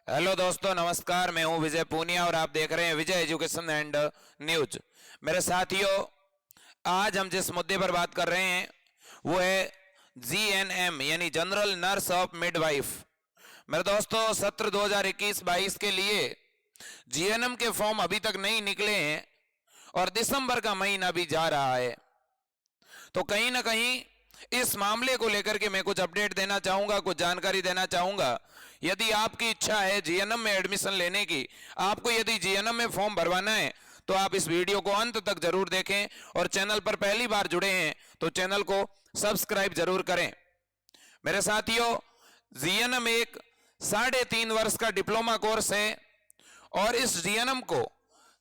Hello दोस्तों, नमस्कार। मैं हूं विजय पूनिया और आप देख रहे हैं विजय एजुकेशन एंड न्यूज। मेरे साथियों, आज हम जिस मुद्दे पर बात कर रहे हैं वो है जीएनएम यानी जनरल नर्स ऑफ मिडवाइफ। मेरे दोस्तों, सत्र 2021-22 के लिए जीएनएम के फॉर्म अभी तक नहीं निकले हैं और दिसंबर का महीना भी जा रहा है। तो कहीं ना कहीं इस मामले को लेकर के मैं कुछ अपडेट देना चाहूंगा, कुछ जानकारी देना चाहूंगा। यदि आपकी इच्छा है जीएनएम में एडमिशन लेने की, आपको यदि जीएनएम में फॉर्म भरवाना है, तो आप इस वीडियो को अंत तक जरूर देखें और चैनल पर पहली बार जुड़े हैं तो चैनल को सब्सक्राइब जरूर करें। मेरे साथियों, जीएनएम एक 3.5 वर्ष का डिप्लोमा कोर्स है और इस जीएनएम को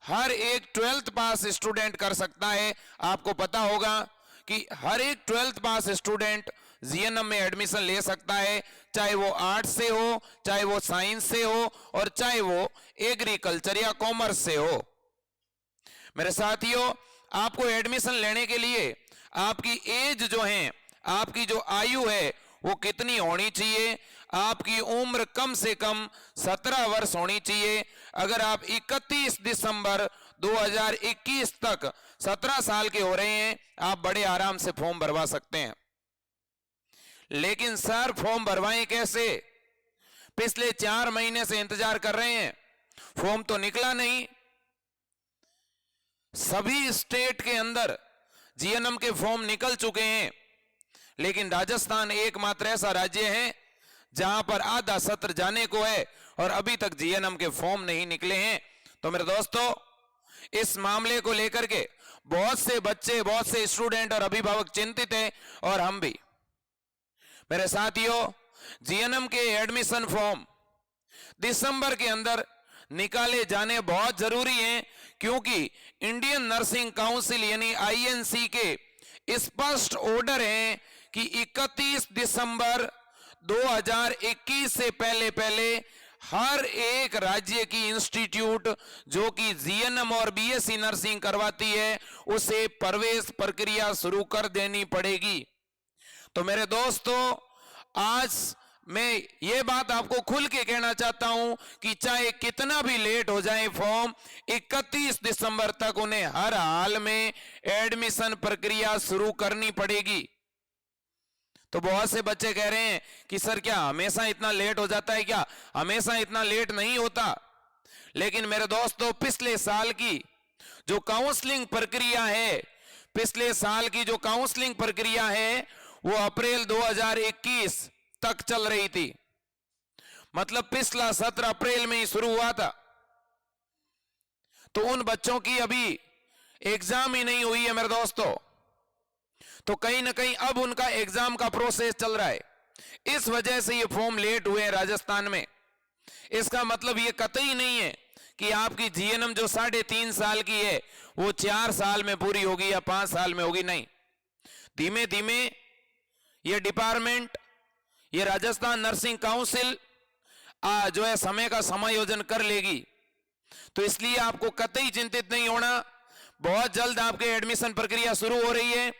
हर एक 12th पास स्टूडेंट कर सकता है। आपको पता होगा कि हर एक 12th पास स्टूडेंट जीएनएम में एडमिशन ले सकता है, चाहे वो आर्ट्स से हो, चाहे वो साइंस से हो और चाहे वो एग्रीकल्चर या कॉमर्स से हो। मेरे साथियों, आपको एडमिशन लेने के लिए आपकी एज जो है, आपकी जो आयु है वो कितनी होनी चाहिए? आपकी उम्र कम से कम 17 वर्ष होनी चाहिए। अगर आप 31 दिसंबर 2021 तक 17 साल के हो रहे हैं, आप बड़े आराम से फॉर्म भरवा सकते हैं। लेकिन सर, फॉर्म भरवाएं कैसे? पिछले 4 महीने से इंतजार कर रहे हैं, फॉर्म तो निकला नहीं। सभी स्टेट के अंदर जीएनएम के फॉर्म निकल चुके हैं, लेकिन राजस्थान एकमात्र ऐसा राज्य है जहां पर आधा सत्र जाने को है और अभी तक जीएनएम के फॉर्म नहीं निकले हैं। तो मेरे दोस्तों, इस मामले को लेकर के बहुत से बच्चे, बहुत से स्टूडेंट और अभिभावक चिंतित हैं और हम भी। मेरे साथियों, जीएनएम के एडमिशन फॉर्म दिसंबर के अंदर निकाले जाने बहुत जरूरी हैं, क्योंकि इंडियन नर्सिंग काउंसिल यानी आईएनसी के स्पष्ट ऑर्डर हैं कि 31 दिसंबर 2021 से पहले पहले हर एक राज्य की इंस्टीट्यूट जो कि जीएनएम और बीएससी नर्सिंग करवाती है, उसे प्रवेश प्रक्रिया शुरू कर देनी पड़ेगी। तो मेरे दोस्तों, आज मैं ये बात आपको खुल के कहना चाहता हूं कि चाहे कितना भी लेट हो जाए फॉर्म, 31 दिसंबर तक उन्हें हर हाल में एडमिशन प्रक्रिया शुरू करनी पड़ेगी। तो बहुत से बच्चे कह रहे हैं कि सर, क्या हमेशा इतना लेट हो जाता है? क्या हमेशा इतना लेट नहीं होता। लेकिन मेरे दोस्तों, पिछले साल की जो काउंसलिंग प्रक्रिया है, पिछले साल की जो काउंसलिंग प्रक्रिया है वो अप्रैल 2021 तक चल रही थी। मतलब पिछला सत्र अप्रैल में ही शुरू हुआ था। तो उन बच्चों की अभी एग्जाम ही नहीं हुई है मेरे दोस्तों। तो कहीं ना कहीं अब उनका एग्जाम का प्रोसेस चल रहा है, इस वजह से ये फॉर्म लेट हुए हैं राजस्थान में। इसका मतलब ये कतई नहीं है कि आपकी जीएनएम जो 3.5 साल की है वो 4 साल में पूरी होगी या 5 साल में होगी। नहीं, धीमे धीमे ये डिपार्टमेंट, ये राजस्थान नर्सिंग काउंसिल जो है समय का समायोजन कर लेगी। तो इसलिए आपको कतई चिंतित नहीं होना। बहुत जल्द आपके एडमिशन प्रक्रिया शुरू हो रही है।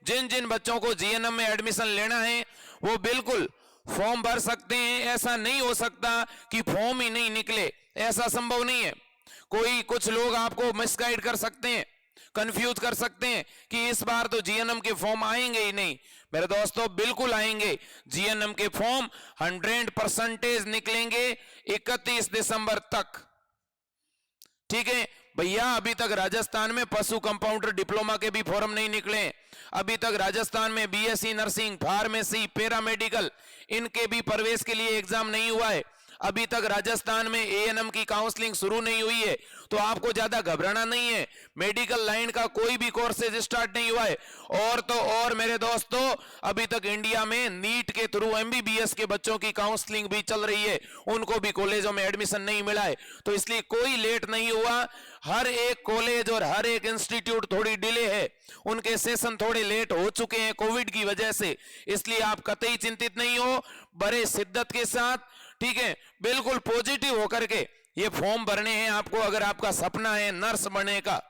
जिन जिन बच्चों को जीएनएम में एडमिशन लेना है वो बिल्कुल फॉर्म भर सकते हैं। ऐसा नहीं हो सकता कि फॉर्म ही नहीं निकले, ऐसा संभव नहीं है। कुछ लोग आपको मिसगाइड कर सकते हैं, कंफ्यूज कर सकते हैं कि इस बार तो जीएनएम के फॉर्म आएंगे ही नहीं। मेरे दोस्तों, बिल्कुल आएंगे। जीएनएम के फॉर्म 100% निकलेंगे 31 दिसंबर तक। ठीक है भैया, अभी तक राजस्थान में पशु कंपाउंडर डिप्लोमा के भी फॉर्म नहीं निकले। अभी तक राजस्थान में बीएससी नर्सिंग, फार्मेसी, पैरामेडिकल, इनके भी प्रवेश के लिए एग्जाम नहीं हुआ है। अभी तक राजस्थान में एएनएम की काउंसलिंग शुरू नहीं हुई है। तो आपको ज्यादा घबराना नहीं है। मेडिकल लाइन का कोई भी कोर्सेज स्टार्ट नहीं हुआ है। और तो और मेरे दोस्तों, अभी तक इंडिया में नीट के थ्रू एमबीबीएस के बच्चों की काउंसलिंग भी चल रही है, उनको भी कॉलेजों में एडमिशन नहीं मिला है। तो इसलिए कोई लेट नहीं हुआ। हर एक कॉलेज और हर एक इंस्टीट्यूट थोड़ी डिले है, उनके सेशन थोड़े लेट हो चुके हैं कोविड की वजह से। इसलिए आप कतई चिंतित नहीं हो, बड़े शिद्दत के साथ, ठीक है, बिल्कुल पॉजिटिव होकर के ये फॉर्म भरने हैं आपको, अगर आपका सपना है नर्स बनने का।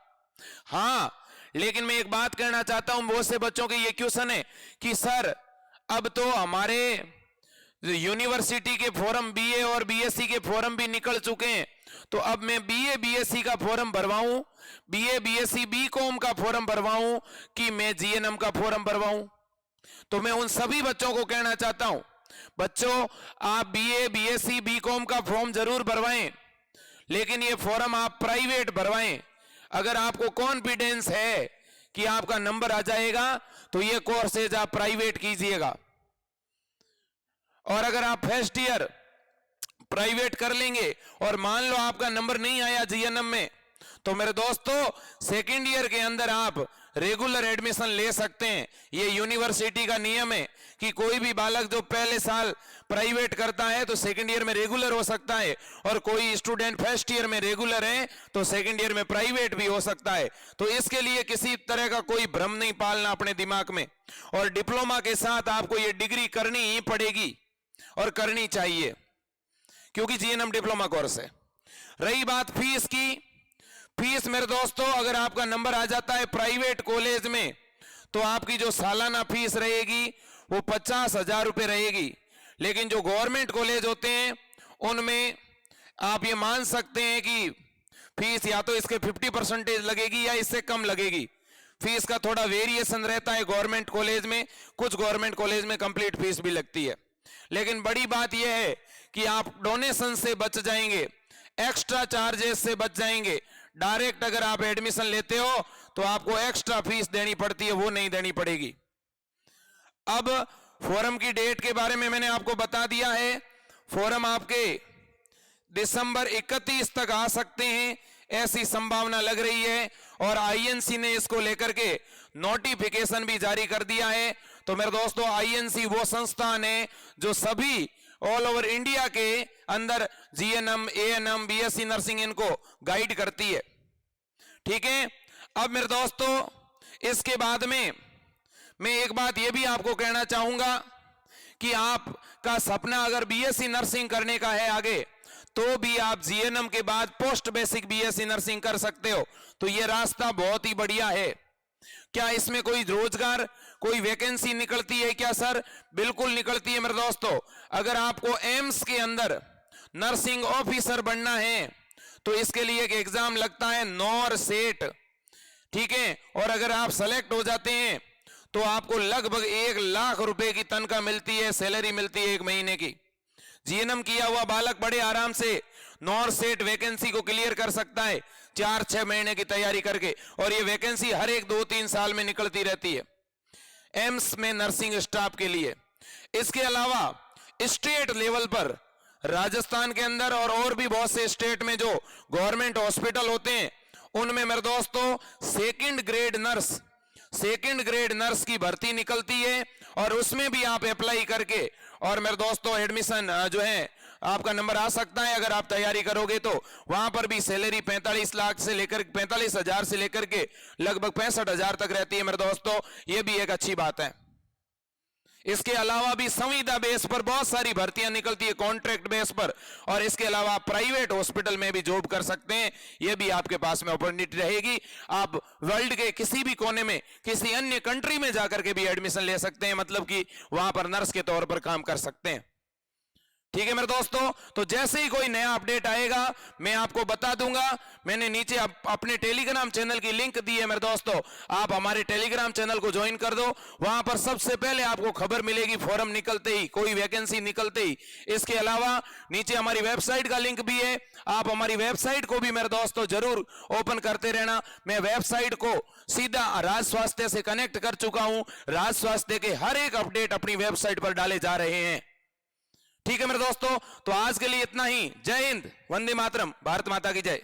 हां, लेकिन मैं एक बात कहना चाहता हूं, बहुत से बच्चों के ये क्वेश्चन है कि सर, अब तो हमारे यूनिवर्सिटी के फॉर्म बीए और बीएससी के फॉर्म भी निकल चुके हैं, तो अब मैं बीए बीएससी का फॉर्म भरवाऊं, बीए बीएससी बीकॉम का फॉर्म भरवाऊं कि मैं जीएनएम का फॉर्म भरवाऊं? तो मैं उन सभी बच्चों को कहना चाहता हूं, बच्चों आप बीए बीएससी बीकॉम का फॉर्म जरूर भरवाएं, लेकिन ये फॉर्म आप प्राइवेट भरवाएं। अगर आपको कॉन्फिडेंस है कि आपका नंबर आ जाएगा तो ये कोर्सेज आप प्राइवेट कीजिएगा। और अगर आप फर्स्ट ईयर प्राइवेट कर लेंगे और मान लो आपका नंबर नहीं आया जीएनएम में, तो मेरे दोस्तों सेकेंड ईयर के अंदर आप रेगुलर एडमिशन ले सकते हैं। ये यूनिवर्सिटी का नियम है कि कोई भी बालक जो पहले साल प्राइवेट करता है तो सेकेंड ईयर में रेगुलर हो सकता है, और कोई स्टूडेंट फर्स्ट ईयर में रेगुलर है तो सेकेंड ईयर में प्राइवेट भी हो सकता है। तो इसके लिए किसी तरह का कोई भ्रम नहीं पालना अपने दिमाग में, और डिप्लोमा के साथ आपको ये डिग्री करनी ही पड़ेगी और करनी चाहिए, क्योंकि जीएनएम डिप्लोमा कोर्स है। रही बात फीस की, फीस मेरे दोस्तों अगर आपका नंबर आ जाता है प्राइवेट कॉलेज में तो आपकी जो सालाना फीस रहेगी वो 50,000 रुपए रहेगी। लेकिन जो गवर्नमेंट कॉलेज होते हैं उनमें आप ये मान सकते हैं कि फीस या तो इसके 50% लगेगी या इससे कम लगेगी। फीस का थोड़ा वेरिएशन रहता है गवर्नमेंट कॉलेज में, कुछ गवर्नमेंट कॉलेज में कंप्लीट फीस भी लगती है। लेकिन बड़ी बात यह है कि आप डोनेशन से बच जाएंगे, एक्स्ट्रा चार्जेस से बच जाएंगे। डायरेक्ट अगर आप एडमिशन लेते हो तो आपको एक्स्ट्रा फीस देनी पड़ती है, वो नहीं देनी पड़ेगी। अब फोरम की डेट के बारे में मैंने आपको बता दिया है। फोरम आपके दिसंबर 31 तक आ सकते हैं, ऐसी संभावना लग रही है, और आईएनसी ने इसको लेकर के नोटिफिकेशन भी जारी कर दिया है। तो मेरे दोस्तों आईएनसी वो संस्थान है जो सभी ऑल ओवर इंडिया के अंदर जीएनएम, एएनएम, बीएससी नर्सिंग इनको गाइड करती है। ठीक है, अब मेरे दोस्तों इसके बाद में मैं एक बात यह भी आपको कहना चाहूंगा कि आपका सपना अगर बीएससी नर्सिंग करने का है आगे, तो भी आप जीएनएम के बाद पोस्ट बेसिक बीएससी नर्सिंग कर सकते हो। तो यह रास्ता बहुत ही बढ़िया है। क्या इसमें कोई रोजगार, कोई वैकेंसी निकलती है क्या सर? बिल्कुल निकलती है मेरे दोस्तों। अगर आपको एम्स के अंदर नर्सिंग ऑफिसर बनना है तो इसके लिए एक एग्जाम लगता है नॉर सेट। ठीक है, और अगर आप सेलेक्ट हो जाते हैं तो आपको लगभग 1 लाख रुपए की तनख्वाह मिलती है, सैलरी मिलती है 1 महीने की। जीएनएम किया हुआ बालक बड़े आराम से नॉर सेट वैकेंसी को क्लियर कर सकता है 4-6 महीने की तैयारी करके, और ये वैकेंसी हर एक 2-3 साल में निकलती रहती है एम्स में नर्सिंग स्टाफ के लिए। इसके अलावा स्टेट लेवल पर राजस्थान के अंदर और भी बहुत से स्टेट में जो गवर्नमेंट हॉस्पिटल होते हैं उनमें मेरे दोस्तों सेकंड ग्रेड नर्स की भर्ती निकलती है, और उसमें भी आप अप्लाई करके और मेरे दोस्तों एडमिशन जो है आपका नंबर आ सकता है अगर आप तैयारी करोगे। तो वहां पर भी सैलरी 45,000 से लेकर के लगभग 65,000 तक रहती है मेरे दोस्तों। ये भी एक अच्छी बात है। इसके अलावा भी संविदा बेस पर बहुत सारी भर्तियां निकलती है, कॉन्ट्रैक्ट बेस पर, और इसके अलावा प्राइवेट हॉस्पिटल में भी जॉब कर सकते हैं। यह भी आपके पास में अपॉर्चुनिटी रहेगी। आप वर्ल्ड के किसी भी कोने में किसी अन्य कंट्री में जाकर के भी एडमिशन ले सकते हैं, मतलब कि वहां पर नर्स के तौर पर काम कर सकते हैं। ठीक है मेरे दोस्तों, तो जैसे ही कोई नया अपडेट आएगा मैं आपको बता दूंगा। मैंने नीचे अपने टेलीग्राम चैनल की लिंक दी है मेरे दोस्तों, आप हमारे टेलीग्राम चैनल को ज्वाइन कर दो। वहां पर सबसे पहले आपको खबर मिलेगी फॉर्म निकलते ही, कोई वैकेंसी निकलते ही। इसके अलावा नीचे हमारी वेबसाइट का लिंक भी है, आप हमारी वेबसाइट को भी मेरे दोस्तों जरूर ओपन करते रहना। मैं वेबसाइट को सीधा राज स्वास्थ्य से कनेक्ट कर चुका हूं। राज स्वास्थ्य के हर एक अपडेट अपनी वेबसाइट पर डाले जा रहे हैं। ठीक है मेरे दोस्तों, तो आज के लिए इतना ही। जय हिंद, वंदे मातरम, भारत माता की जय।